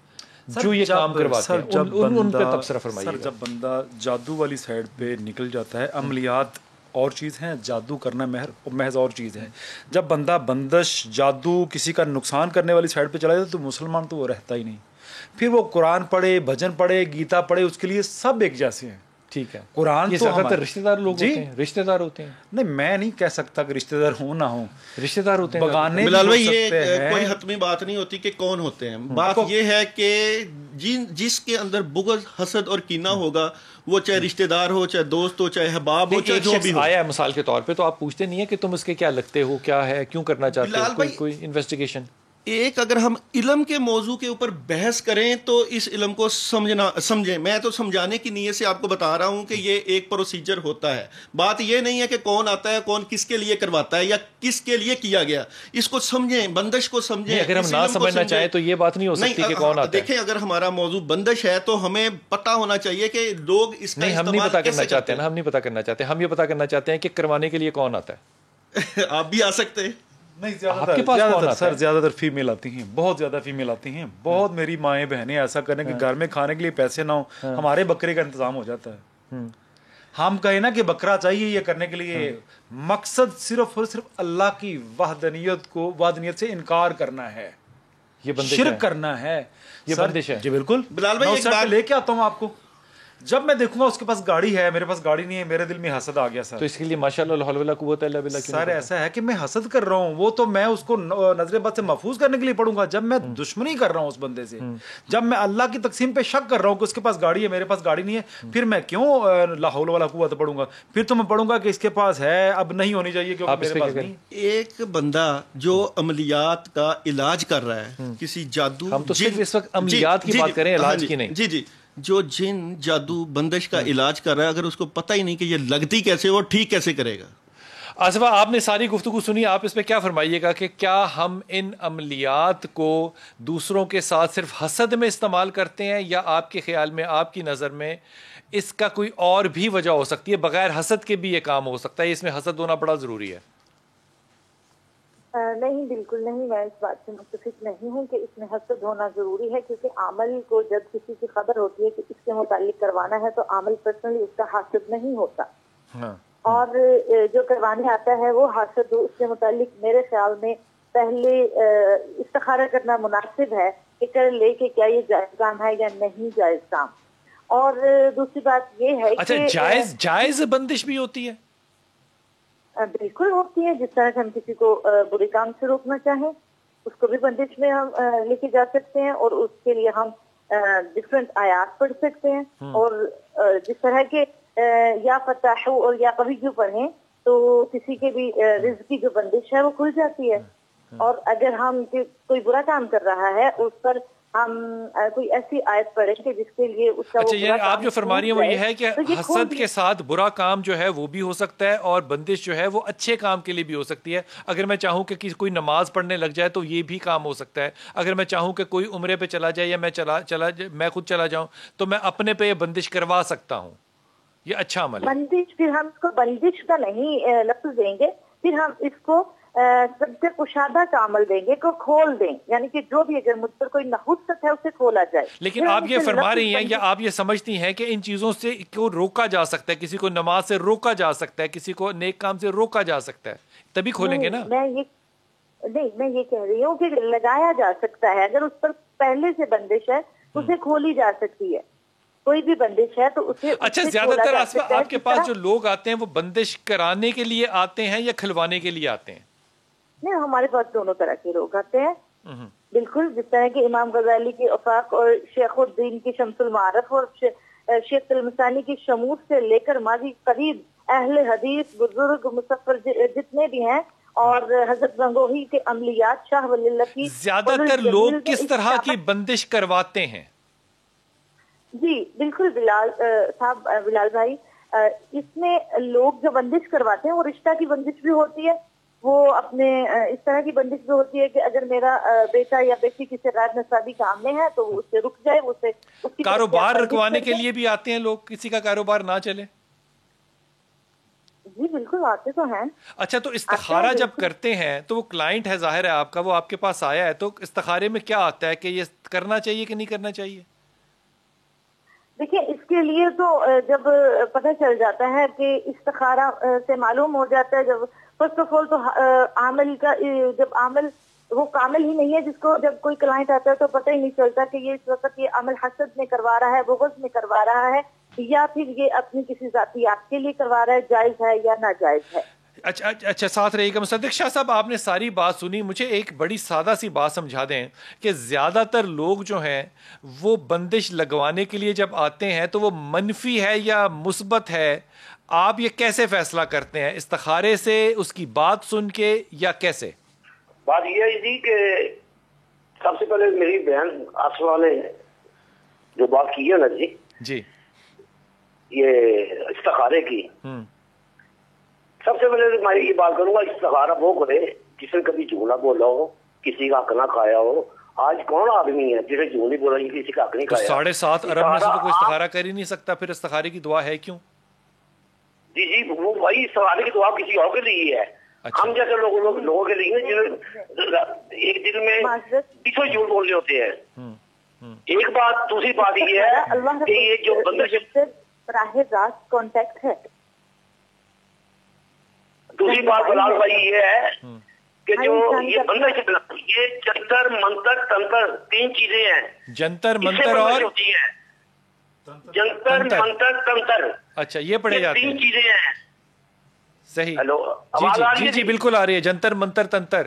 جو یہ کام کرواتے ہیں، ان پہ تبصرہ فرمائیے گا۔ جب بندہ جادو والی سائڈ پہ نکل جاتا ہے، عملیات اور چیز ہیں، جادو کرنا محض اور چیز ہے۔ جب بندہ بندش، جادو، کسی کا نقصان کرنے والی سائڈ پہ چلا جاتا ہے تو مسلمان تو وہ رہتا ہی نہیں، پھر وہ قرآن پڑھے، بھجن پڑھے، گیتا پڑھے، اس کے لیے سب ایک جیسے ہیں۔ ٹھیک ہے، قرآن یہ زیادہ تر رشتہ دار لوگ ہوتے ہیں، رشتہ دار ہوتے ہیں۔ نہیں، میں نہیں کہہ سکتا کہ رشتہ دار ہوں نہ ہوں، رشتہ دار ہوتے ہیں، بگانے بلال بھائی یہ کوئی حتمی بات نہیں ہوتی کہ کون ہوتے ہیں، بات یہ ہے کہ جس کے اندر بغض، حسد اور کینہ ہوگا، وہ چاہے رشتہ دار ہو، چاہے دوست ہو، چاہے احباب ہو، چاہے جو بھی ہو، آیا ہے مثال کے طور پہ، تو آپ پوچھتے نہیں ہیں کہ تم اس کے کیا لگتے ہو، کیا ہے، کیوں کرنا چاہتے ہو، کوئی انویسٹیگیشن؟ ایک اگر ہم علم کے موضوع کے اوپر بحث کریں تو اس علم کو سمجھیں، میں تو سمجھانے کی نیت سے آپ کو بتا رہا ہوں کہ یہ ایک پروسیجر ہوتا ہے، بات یہ نہیں ہے کہ کون آتا ہے، کون کس کے لیے کرواتا ہے یا کس کے لیے کیا گیا، اس کو سمجھیں، بندش کو سمجھیں۔ اگر ہم نہ سمجھنا چاہیں تو یہ بات نہیں ہو سکتی کہ کون آتا ہے۔ دیکھیں، اگر ہمارا موضوع بندش ہے تو ہمیں پتہ ہونا چاہیے کہ لوگ اس کا ہم نہیں پتا کرنا چاہتے ہیں، ہم نہیں پتا کرنا چاہتے، ہم یہ پتا کرنا چاہتے ہیں کہ کروانے کے لیے کون آتا ہے۔ آپ بھی آ سکتے ہیں۔ نہیں، زیادہ تر فیمیل آتی ہیں، بہت زیادہ فیمیل آتی ہیں، بہت میری مائیں بہنیں ایسا کریں کہ گھر میں کھانے کے لیے پیسے نہ ہوں، ہمارے بکرے کا انتظام ہو جاتا ہے۔ ہم کہیں نا کہ بکرا چاہیے یہ کرنے کے لیے، مقصد صرف اور صرف اللہ کی وحدانیت سے انکار کرنا ہے، یہ بندش، شرک کرنا ہے، یہ بندش ہے۔ جی بالکل بلال بھائی، ایک بات لے کے آتا ہوں آپ کو، جب میں دیکھوں گا اس کے پاس گاڑی ہے، میرے پاس گاڑی نہیں ہے، میرے دل میں حسد آ گیا سر، تو اس کے لیے ماشاءاللہ لا حول ولا قوت الا باللہ سر ایسا ہے کہ میں حسد کر رہا ہوں، وہ تو میں اس کو نظر بد سے محفوظ کرنے کے لیے پڑھوں گا۔ جب میں دشمنی کر رہا ہوں اس بندے سے، جب میں اللہ کی تقسیم پہ شک کر رہا ہوں کہ اس کے پاس گاڑی ہے، میرے پاس گاڑی نہیں ہے، پھر میں کیوں لا حول ولا قوت پڑھوں گا؟ پھر تو میں پڑھوں گا کہ اس کے پاس ہے، اب نہیں ہونی چاہیے کیونکہ میرے پاس نہیں۔ ایک بندہ جو عملیات کا علاج کر رہا ہے، کسی جادو، ہم تو صرف اس وقت عملیات کی بات کریں، علاج کی نہیں۔ جی، جو جن جادو بندش کا علاج کر رہا ہے، اگر اس کو پتہ ہی نہیں کہ یہ لگتی کیسے اور ٹھیک کیسے کرے گا؟ آصفہ، آپ نے ساری گفتگو سنی، آپ اس پہ کیا فرمائیے گا کہ کیا ہم ان عملیات کو دوسروں کے ساتھ صرف حسد میں استعمال کرتے ہیں، یا آپ کے خیال میں، آپ کی نظر میں اس کا کوئی اور بھی وجہ ہو سکتی ہے؟ بغیر حسد کے بھی یہ کام ہو سکتا ہے، اس میں حسد ہونا بڑا ضروری ہے؟ نہیں، بالکل نہیں، میں اس بات سے متفق نہیں ہوں کہ اس میں حسد ہونا ضروری ہے، کیونکہ عمل کو جب کسی کی خبر ہوتی ہے کہ اس کے متعلق کروانا ہے تو عمل پرسنلی اس کا حاسد نہیں ہوتا، اور جو کروانے آتا ہے وہ حاسد اس کے متعلق میرے خیال میں پہلے استخارہ کرنا مناسب ہے کہ کر لے کہ کیا یہ جائز کام ہے یا نہیں جائز کام۔ اور دوسری بات یہ ہے اچھا، جائز بندش بھی ہوتی ہے؟ بالکل ہوتی ہے، جس طرح سے ہم کسی کو برے کام سے روکنا چاہیں اس کو بھی بندش میں ہم لے کے جا سکتے ہیں، اور اس کے لیے ہم ڈفرینٹ آیات پڑھ سکتے ہیں، اور جس طرح کے یا فتح اور یا قوی پڑھیں تو کسی کے بھی رزق کی جو بندش ہے وہ کھل جاتی ہے، اور اگر ہم کوئی برا کام کر رہا ہے اس پر ہم کوئی ایسی آیت پڑھیں کہ جس کے لیے اس کا اچھا، یعنی آپ جو فرما رہی ہیں وہ یہ ہے کہ حسد کے ساتھ برا کام جو ہے وہ بھی ہو سکتا ہے، اور بندش جو ہے وہ اچھے کام کے لیے بھی ہو سکتی ہے۔ اگر میں چاہوں کہ کوئی نماز پڑھنے لگ جائے تو یہ بھی کام ہو سکتا ہے، اگر میں چاہوں کہ کوئی عمرے پہ چلا جائے یا میں خود چلا جاؤں تو میں اپنے پہ یہ بندش کروا سکتا ہوں، یہ اچھا عمل ہے۔ بندش، پھر ہم اس کو بندش کا نہیں لفظ دیں گے، پھر ہم اس کو سب سے کشادہ کا عمل دیں گے، کو کھول دیں، یعنی کہ جو بھی اگر مجھ پر کوئی نحوست ہے اسے کھولا جائے۔ لیکن آپ یہ فرما رہی ہیں یا آپ یہ سمجھتی ہیں کہ ان چیزوں سے کو روکا جا سکتا ہے، کسی کو نماز سے روکا جا سکتا ہے، کسی کو نیک کام سے روکا جا سکتا ہے، تبھی کھولیں گے نا؟ میں یہ کہہ رہی ہوں کہ لگایا جا سکتا ہے، اگر اس پر پہلے سے بندش ہے اسے کھولی جا سکتی ہے، کوئی بھی بندش ہے تو اسے۔ اچھا، زیادہ تر آپ کے پاس جو لوگ آتے ہیں وہ بندش کرانے کے لیے آتے ہیں یا کھلوانے کے لیے آتے ہیں؟ نہیں، ہمارے پاس دونوں طرح کے لوگ آتے ہیں، بالکل، جس طرح کہ امام غزالی کی آفاق اور شیخ الدین کی شمس المعارف اور شیخ تلمسانی کی شموس سے لے کر ماضی قریب اہل حدیث بزرگ مصفر جتنے بھی ہیں، اور حضرت گنگوہی کے عملیات شاہ ولی اللہ کی، زیادہ تر لوگ کس طرح کی بندش کرواتے ہیں؟ جی بالکل بلال صاحب، بلال بھائی، اس میں لوگ جو بندش کرواتے ہیں وہ رشتہ کی بندش بھی ہوتی ہے، وہ اپنے اس طرح کی بندش بھی ہوتی ہے کہ اگر میرا بیٹا یا بیٹی کسی غیر نصابی کام میں ہے تو وہ اس سے رک جائے، وہ اسے کاروبار رکوانے کے لیے بھی آتے ہیں لوگ، کسی کا کاروبار نہ چلے؟ جی بالکل آتے تو ہیں۔ اچھا، تو استخارہ جب کرتے ہیں تو وہ کلائنٹ ہے ظاہر ہے آپ کا، وہ آپ کے پاس آیا ہے، تو استخارے میں کیا آتا ہے کہ یہ کرنا چاہیے کہ نہیں کرنا چاہیے؟ دیکھیں، اس کے لیے تو جب پتہ چل جاتا ہے کہ استخارہ سے معلوم ہو جاتا ہے، جب فرسٹ آف آل تو عامل کا، جب عامل وہ کامل ہی نہیں ہے، جس کو جب کوئی کلائنٹ آتا ہے تو پتہ ہی نہیں چلتا کہ یہ اس وقت یہ عمل حسد میں کروا رہا ہے، بغض میں کروا رہا ہے، یا پھر یہ اپنی کسی ذاتیات کے لیے کروا رہا ہے، جائز ہے یا ناجائز ہے۔ اچھا، ساتھ رہیے گا مصدق شاہ صاحب، آپ نے ساری بات سنی، مجھے ایک بڑی سادہ سی بات سمجھا دیں کہ زیادہ تر لوگ جو ہیں وہ بندش لگوانے کے لیے جب آتے ہیں تو وہ منفی ہے یا مثبت ہے؟ آپ یہ کیسے فیصلہ کرتے ہیں؟ استخارے سے، اس کی بات سن کے، یا کیسے؟ بات یہ ہے جی کہ سب سے پہلے میری بہن آصفہ نے جو بات کی ہے نا جی یہ استخارے کی، سب سے پہلے میں یہ بات کروں گا، استخارہ وہ کرے جس نے کبھی جھولا بولا ہو، کسی کا حق نہ کھایا ہو۔ آج کون آدمی ہے جسے جھوٹ نہیں بولا، کسی کا حق نہیں کھایا؟ 7.5 ارب میں سے تو کوئی استخارہ کر ہی نہیں سکتا، پھر استخارے کی دعا ہے کیوں؟ جی وہ وہی استخارے کی دعا کسی اور کے لیے ہے، ہم جیسے لوگوں کے لیے جنہیں ایک دن میں 200 جھوٹ بول رہے ہوتے ہیں۔ ایک بات، دوسری بات یہ ہے کہ یہ جو بندش براہ راست کانٹیکٹ ہے۔ دوسری بات بلال بھائی یہ ہے کہ جو یہ بندش، یہ جنتر منتر تنتر 3 چیزیں ہیں۔ جنتر منتر اور ہوتی ہے جنتر منتر تنتر، اچھا یہ پڑھے جاتے ہیں، 3 چیزیں ہیں۔ صحیح، ہیلو، جی بالکل آ رہی ہے، جنتر منتر تنتر،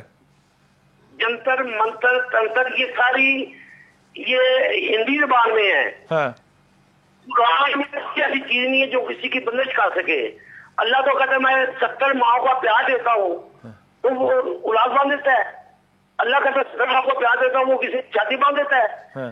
جنتر منتر تنتر، یہ ساری یہ ہندی زبان میں ہے۔ ہاں، قرآن میں ایسی چیز نہیں ہے جو کسی کی بندش کر سکے۔ اللہ تو کہتا ہے میں 70 ماؤں کا پیار دیتا ہوں تو وہ اولاد باندھ دیتا ہے، اللہ کہتا ہے 70 ماؤں کو پیار دیتا ہوں وہ کسی شادی باندھ دیتا ہے۔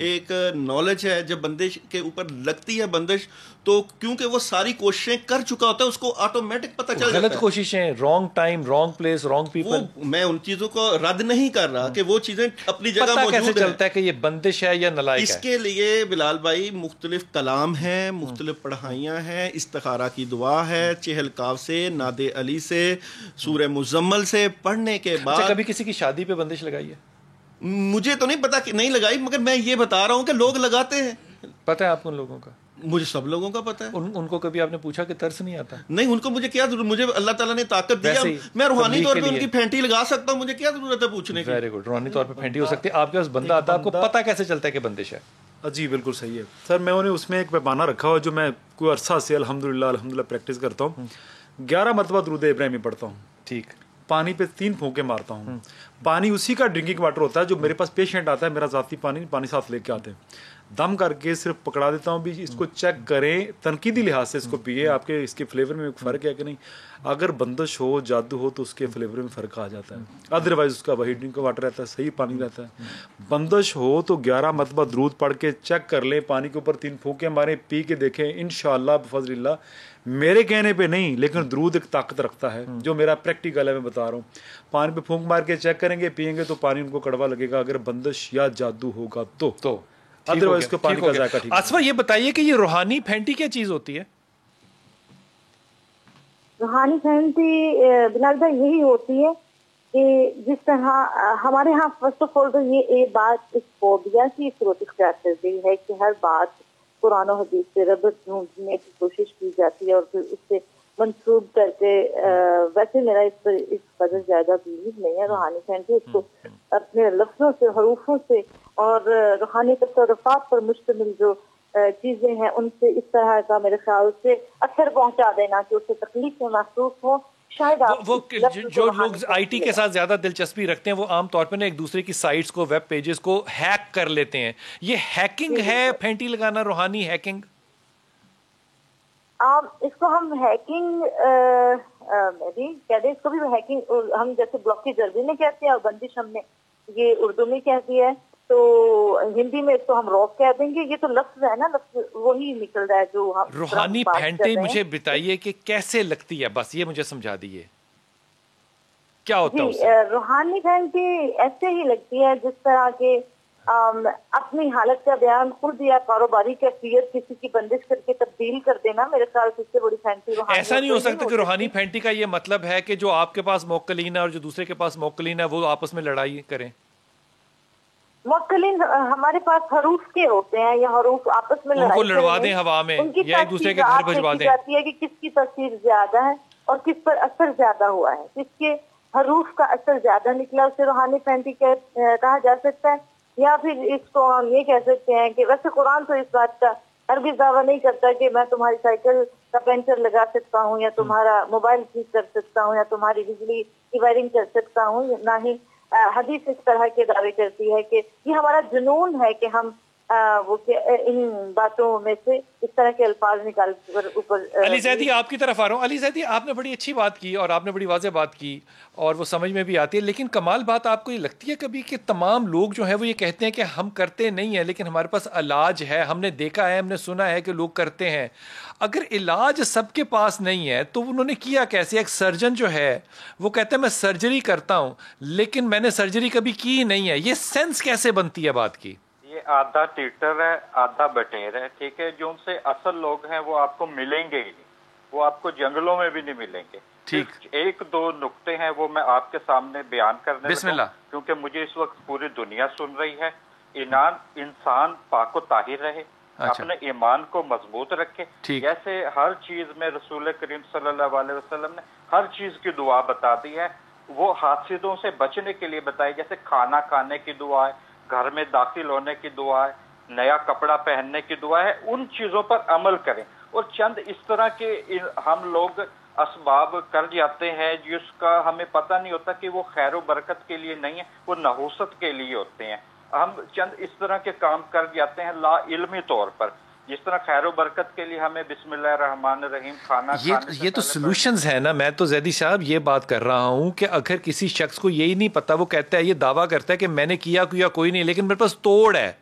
ایک نالج ہے. جب بندش کے اوپر لگتی ہے بندش تو کیونکہ وہ ساری کوششیں کر چکا ہوتا ہے اس کو آٹومیٹک پتہ چل جاتا ہے. غلط کوششیں, wrong time, wrong place, wrong people. میں ان چیزوں کو رد نہیں کر رہا کہ وہ چیزیں اپنی جگہ موجود ہیں. پتہ کیسے چلتا ہے کہ یہ بندش ہے یا نلائق ہے؟ اس کے لیے بلال بھائی مختلف کلام ہیں, مختلف پڑھائیاں ہیں, استخارہ کی دعا ہے, چہل کاف سے, ناد علی سے, سورہ مزمل سے پڑھنے کے بعد. کبھی کسی کی شادی پہ بندش لگائی ہے؟ مجھے تو نہیں پتا کہ نہیں لگائی, مگر میں یہ بتا رہا ہوں کہ لوگ لگاتے ہیں. پتہ ہے آپ کو ان لوگوں کا؟ مجھے سب لوگوں کا پتا ہے. ان کو کبھی آپ نے پوچھا کہ ترس نہیں آتا؟ نہیں, ان کو مجھے کیا ضرورت, مجھے اللہ تعالیٰ نے طاقت دیا, میں روحانی طور پہ ان کی پھینٹی لگا سکتا ہوں, مجھے کیا ضرورت ہے پوچھنے کی. Very good. روحانی طور پہ پھینٹی ہو سکتی ہے. آپ کے پاس بندہ آتا ہے, آپ کو پتہ کیسے چلتا ہے کہ بندش ہے؟ جی بالکل صحیح ہے سر. میں نے اس میں ایک پیمانہ رکھا ہوا جو میں کوئی عرصہ سے الحمدللہ پریکٹس کرتا ہوں. 11 مرتبہ درود ابراہیمی پڑھتا ہوں. ٹھیک. پانی پہ 3 پھونکے مارتا ہوں. پانی اسی کا ڈرنکنگ واٹر ہوتا ہے جو میرے پاس پیشنٹ آتا ہے, میرا ذاتی پانی ساتھ لے کے آتے ہیں. دم کر کے صرف پکڑا دیتا ہوں بھی اس کو چیک کریں, تنقیدی لحاظ سے اس کو پیے, آپ کے اس کے فلیور میں فرق ہے کہ نہیں. اگر بندش ہو, جادو ہو تو اس کے فلیور میں فرق آ جاتا ہے, ادروائز اس کا وہی ڈرنک واٹر رہتا ہے, صحیح پانی رہتا ہے. بندش ہو تو 11 مرتبہ درود پڑھ کے چیک کر لیں, پانی کے اوپر 3 پھونکے ماریں, پی کے دیکھیں. انشاءاللہ بفضل اللہ, میرے کہنے پہ نہیں لیکن درود ایک طاقت رکھتا ہے جو میرا پریکٹیکل ہے, میں بتا رہا ہوں. پانی پہ پھونک مار کے چیک کریں گے, پیئیں گے تو پانی ان کو کڑوا لگے گا اگر بندش یا جادو ہوگا تو ادروائز کو پانی کا ذائقہ ٹھیک. آصفہ یہ بتائیے کہ یہ روحانی پھینٹی کیا چیز ہوتی ہے؟ روحانی پھینٹی بلال بھائی یہی ہوتی ہے کہ جس طرح ہمارے یہاں فرسٹ آف آل تو یہ بات اس فوبیا کی صورت اختیار کر گئی ہے کہ ہر بات قرآن و حدیث سے ربط ڈھونڈنے کی کوشش کی جاتی ہے اور پھر اس سے منسوب کر کے. ویسے میرا اس پر اس قدر زیادہ بیلیو نہیں ہے. روحانی پھینٹی اس کو اپنے لفظوں سے, حروفوں سے اور روحانی تصرفات پر مشتمل جو چیزیں ہیں ان سے اس طرح کا میرے خیال سے اثر پہنچا دینا کہ اسے تکلیف محسوس ہو. شاید وہ جو لوگ آئی ٹی کے ساتھ زیادہ دلچسپی رکھتے ہیں وہ عام طور پہ نا ایک دوسرے کی سائٹس کو, ویب پیجز کو ہیک کر لیتے ہیں. یہ ہیکنگ ہے پھینٹی لگانا, روحانی ہیکنگ؟ اس کو ہم ہیکنگ کہتے ہیں, اس کو بھی ہیکنگ ہم جیسے بلاکی جربی میں کہتے ہیں اور بندش ہم نے یہ اردو میں کہہ دیا ہے, تو ہندی میں اس کو ہم روک کہہ دیں گے. یہ تو لفظ ہے نا, لفظ وہی نکل رہا ہے جو ہم روحانی پھینٹی. مجھے بتائیے کہ کیسے لگتی ہے, بس یہ مجھے سمجھا دیجیے کیا ہوتا ہے. روحانی پھینٹی ایسے ہی لگتی ہے جس طرح کے اپنی حالت کا بیان خود یا کاروباری کیفیت کسی کی بندش کر کے تبدیل کر دینا, میرے خیال سے اس سے بڑی پھینٹی روحانی. ایسا نہیں ہو سکتا کہ روحانی پھینٹی کا یہ مطلب ہے کہ جو آپ کے پاس موکلین ہے اور جو دوسرے کے پاس موکلین ہے وہ آپس میں لڑائی کریں؟ موکلین ہمارے پاس حروف کے ہوتے ہیں یا حروف آپس میں ان کو لڑوا دیں ہوا میں یا ایک دوسرے کے گھر بھجوا دیں. جاتی ہے کہ کس کی تاثیر زیادہ ہے اور کس پر اثر زیادہ ہوا ہے, کس کے حروف کا اثر زیادہ نکلا, اسے روحانی پھینٹی کہا جا سکتا ہے. یا پھر اس کو ہم یہ کہہ سکتے ہیں کہ ویسے قرآن تو اس بات کا ہرگز دعویٰ نہیں کرتا کہ میں تمہاری سائیکل کا پنچر لگا سکتا ہوں یا تمہارا موبائل ٹھیک کر سکتا ہوں یا تمہاری بجلی کی وائرنگ کر سکتا ہوں. نہ ہی حدیث اس طرح کے دعوے کرتی ہے کہ یہ ہمارا جنون ہے کہ ہم ان باتوں میں سے اس طرح کے الفاظ نکال کر اوپر. علی زیدی آپ کی طرف آ رہا ہوں. علی زیدی آپ نے بڑی اچھی بات کی اور آپ نے بڑی واضح بات کی اور وہ سمجھ میں بھی آتی ہے, لیکن کمال بات آپ کو یہ لگتی ہے کبھی کہ تمام لوگ جو ہیں وہ یہ کہتے ہیں کہ ہم کرتے نہیں ہیں لیکن ہمارے پاس علاج ہے, ہم نے دیکھا ہے, ہم نے سنا ہے کہ لوگ کرتے ہیں. اگر علاج سب کے پاس نہیں ہے تو انہوں نے کیا کیسے؟ ایک سرجن جو ہے وہ کہتا ہے میں سرجری کرتا ہوں لیکن میں نے سرجری کبھی کی نہیں ہے, یہ سینس کیسے بنتی ہے بات کی؟ یہ آدھا ٹیٹر ہے آدھا بٹیر ہے, ٹھیک ہے. جو ان سے اصل لوگ ہیں وہ آپ کو ملیں گے ہی نہیں, وہ آپ کو جنگلوں میں بھی نہیں ملیں گے. ٹھیک. ایک دو نقطے ہیں وہ میں آپ کے سامنے بیان کرنے بسم اللہ, کیونکہ مجھے اس وقت پوری دنیا سن رہی ہے. انسان پاک و طاہر رہے, اپنے ایمان کو مضبوط رکھے. جیسے ہر چیز میں رسول کریم صلی اللہ علیہ وسلم نے ہر چیز کی دعا بتا دی ہے, وہ حادثوں سے بچنے کے لیے بتائی. جیسے کھانا کھانے کی دعا ہے, گھر میں داخل ہونے کی دعا ہے, نیا کپڑا پہننے کی دعا ہے. ان چیزوں پر عمل کریں. اور چند اس طرح کے ہم لوگ اسباب کر جاتے ہیں جس کا ہمیں پتہ نہیں ہوتا کہ وہ خیر و برکت کے لیے نہیں ہے, وہ نحوست کے لیے ہوتے ہیں. ہم چند اس طرح کے کام کر جاتے ہیں لا علمی طور پر, جس طرح خیر و برکت کے لیے ہمیں بسم اللہ الرحمن الرحیم کھانا یہ تو سولوشنز ہیں نا. میں تو زیدی صاحب یہ بات کر رہا ہوں کہ اگر کسی شخص کو یہی نہیں پتا, وہ کہتا ہے, یہ دعویٰ کرتا ہے کہ میں نے کیا کوئی نہیں لیکن میرے پاس توڑ ہے,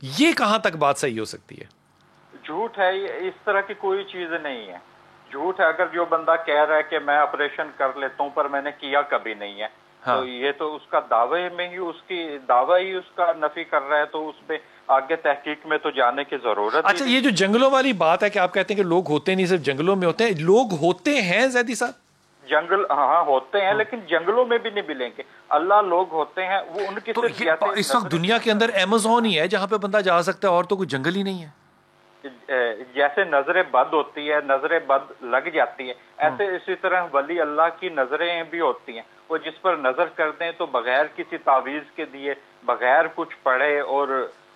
یہ کہاں تک بات صحیح ہو سکتی ہے؟ جھوٹ ہے، اس طرح کی کوئی چیز نہیں ہے. جھوٹ ہے اگر جو بندہ کہہ رہا ہے کہ میں آپریشن کر لیتا ہوں پر میں نے کیا کبھی نہیں ہے. تو یہ تو اس کا دعوے میں ہی اس کی دعویٰ ہی اس کا نفی کر رہا ہے، تو اس پہ آگے تحقیق میں تو جانے کی ضرورت. اچھا یہ جو جنگلوں والی بات ہے کہ آپ کہتے ہیں کہ لوگ ہوتے نہیں صرف جنگلوں میں ہوتے ہیں، لوگ ہوتے ہیں زیدی صاحب؟ جنگل ہاں ہوتے ہیں لیکن جنگلوں میں بھی نہیں ملیں گے. اللہ لوگ ہوتے ہیں وہ ان کی اس وقت دنیا کے اندر ایمیزون ہی ہے جہاں پہ بندہ جا سکتا ہے، اور تو کوئی جنگل ہی نہیں ہے. جیسے نظر بد ہوتی ہے، نظر بد لگ جاتی ہے، ایسے اسی طرح ولی اللہ کی نظریں بھی ہوتی ہیں. وہ جس پر نظر کرتے ہیں تو بغیر کسی تعویذ کے دیے، بغیر کچھ پڑھے، اور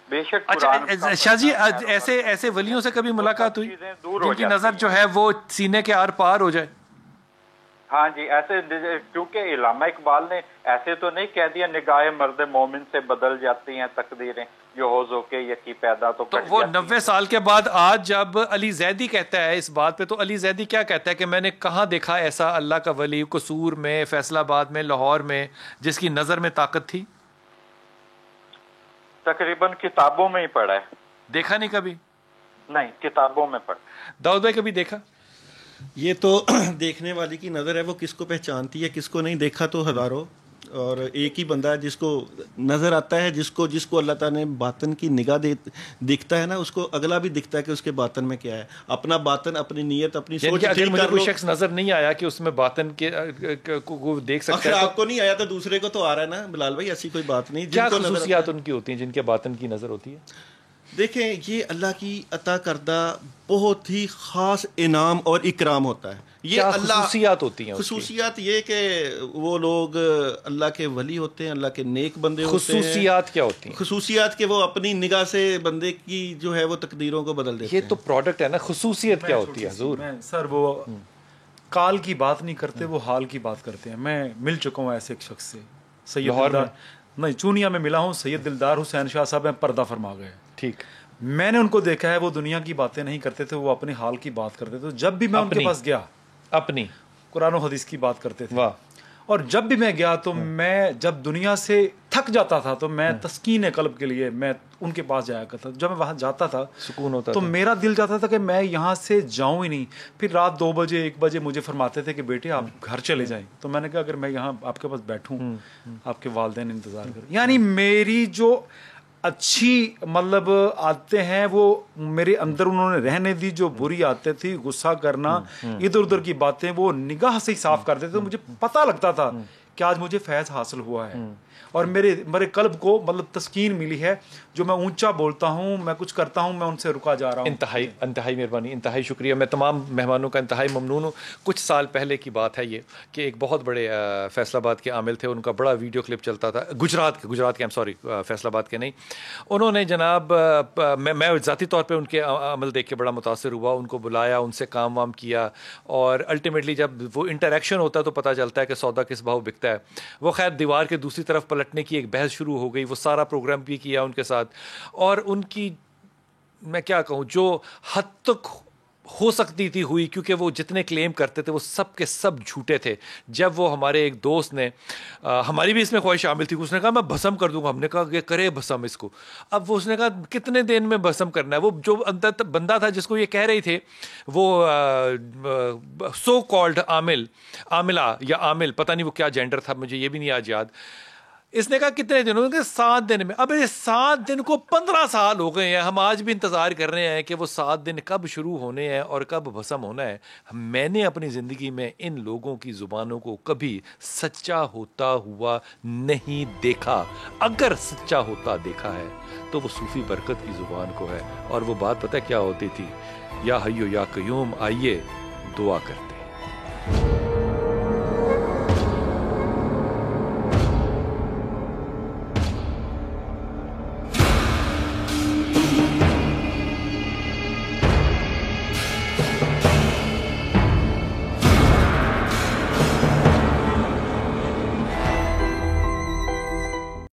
بے شک اچھا شاہ جی ایسے ولیوں سے کبھی ملاقات ہوئی جن کی نظر جو ہے وہ سینے کے آر پار ہو جائے؟ ہاں جی ایسے، کیونکہ علامہ اقبال نے ایسے تو نہیں کہہ دیا نگاہ مرد مومن سے بدل جاتی ہیں تقدیریں، جو ہوز ہو کے یکی پیدا تو وہ 90 سال کے بعد آج جب علی زیدی کہتا ہے اس بات پہ، تو علی زیدی کیا کہتا ہے کہ میں نے کہاں دیکھا ایسا اللہ کا ولی قصور میں، فیصل آباد میں، لاہور میں، جس کی نظر میں طاقت تھی؟ تقریباً کتابوں میں ہی پڑھا ہے. دیکھا نہیں کبھی؟ نہیں کتابوں میں پڑھا. داؤد بھائی کبھی دیکھا؟ یہ تو دیکھنے والی کی نظر ہے، وہ کس کو پہچانتی ہے، کس کو نہیں. دیکھا تو ہزاروں، اور ایک ہی بندہ ہے جس کو نظر آتا ہے، جس کو اللہ تعالیٰ نے باطن کی نگاہ دکھتا ہے نا، اس کو اگلا بھی دکھتا ہے کہ اس کے باطن میں کیا ہے. اپنا باطن، اپنی نیت، اپنی سوچ. اگر مجھے کوئی شخص نظر نہیں آیا کہ اس میں باطن کے کو دیکھ سکتا ہے، آپ کو نہیں آیا تو دوسرے کو تو آ رہا ہے نا بلال بھائی، ایسی کوئی بات نہیں. کیا خصوصیات ان کی ہوتی ہیں جن کے باطن کی نظر ہوتی ہے؟ دیکھیں یہ اللہ کی عطا کردہ بہت ہی خاص انعام اور اکرام ہوتا ہے. یہ اللہ خصوصیات ہوتی ہیں. خصوصیات یہ کہ وہ لوگ اللہ کے ولی ہوتے ہیں، اللہ کے نیک بندے ہوتے ہیں. خصوصیات کیا ہوتی ہیں؟ خصوصیات کہ وہ اپنی نگاہ سے بندے کی جو ہے وہ تقدیروں کو بدل دیتے ہیں. یہ تو پروڈکٹ ہے نا. خصوصیت کیا ہوتی ہے حضور؟ سر وہ کال کی بات نہیں کرتے، وہ حال کی بات کرتے ہیں. میں مل چکا ہوں ایسے ایک شخص سے، سید دلدار، نہیں چونیا میں ملا ہوں. سید دلدار حسین شاہ صاحب ہیں، پردہ فرما گئے. ٹھیک. میں نے ان کو دیکھا ہے، وہ دنیا کی باتیں نہیں کرتے تھے، وہ اپنے حال کی بات کرتے تھے. جب بھی میں ان کے پاس گیا اپنی قرآن و حدیث کی بات کرتے تھے. واہ. اور جب بھی میں گیا تو میں جب دنیا سے تھک جاتا تھا تو میں تسکین قلب کے لیے میں ان کے پاس جایا کرتا. جب میں وہاں جاتا تھا سکون ہوتا تو میرا دل چاہتا تھا کہ میں یہاں سے جاؤں ہی نہیں. پھر رات 2 بجے 1 بجے مجھے فرماتے تھے کہ بیٹے آپ گھر چلے جائیں. تو میں نے کہا اگر میں یہاں آپ کے پاس بیٹھوں، آپ کے والدین انتظار کریں. یعنی میری جو اچھی مطلب عادتیں ہیں وہ میرے اندر انہوں نے رہنے دی. جو بری عادتیں تھی، غصہ کرنا، ادھر ادھر کی باتیں، وہ نگاہ سے ہی صاف کرتے تھے. مجھے پتہ لگتا تھا کہ آج مجھے فیض حاصل ہوا ہے اور میرے قلب کو مطلب تسکین ملی ہے. جو میں اونچا بولتا ہوں، میں کچھ کرتا ہوں، میں ان سے رکا جا رہا ہوں. انتہائی مہربانی، انتہائی شکریہ. میں تمام مہمانوں کا انتہائی ممنون ہوں. کچھ سال پہلے کی بات ہے یہ کہ ایک بہت بڑے فیصل آباد کے عامل تھے، ان کا بڑا ویڈیو کلپ چلتا تھا. گجرات کے فیصل آباد کے نہیں. انہوں نے جناب میں ذاتی طور پہ ان کے عمل دیکھ کے بڑا متاثر ہوا. ان کو بلایا، ان سے کام وام کیا، اور الٹیمیٹلی جب وہ انٹریکشن ہوتا ہے تو پتہ چلتا ہے کہ سودا کس بھاؤ بکتا ہے. وہ خیر دیوار کے دوسری طرف پلٹنے کی ایک بحث شروع ہو گئی. وہ سارا پروگرام بھی کیا ان کے ساتھ، اور ان کی میں کیا کہوں جو حد تک ہو سکتی تھی ہوئی، کیونکہ وہ جتنے کلیم کرتے تھے وہ سب کے سب جھوٹے تھے. جب وہ ہمارے ایک دوست نے، ہماری بھی اس میں خواہش شامل تھی، اس نے کہا میں بھسم کر دوں گا. ہم نے کہا کہ کرے بھسم اس کو. اب وہ اس نے کہا کتنے دن میں بھسم کرنا ہے. وہ جو اندر بندہ تھا جس کو یہ کہہ رہے تھے، وہ سو کالڈ عاملہ یا عامل، پتہ نہیں وہ کیا جینڈر تھا، مجھے یہ بھی نہیں آج یاد. اس نے کہا کتنے دن؟ 7 دن میں. اب 7 دن کو 15 سال ہو گئے ہیں. ہم آج بھی انتظار کر رہے ہیں کہ وہ 7 دن کب شروع ہونے ہیں اور کب بھسم ہونا ہے. میں نے اپنی زندگی میں ان لوگوں کی زبانوں کو کبھی سچا ہوتا ہوا نہیں دیکھا. اگر سچا ہوتا دیکھا ہے تو وہ صوفی برکت کی زبان کو ہے. اور وہ بات پتہ کیا ہوتی تھی؟ یا حیو یا قیوم، آئیے دعا کرتے.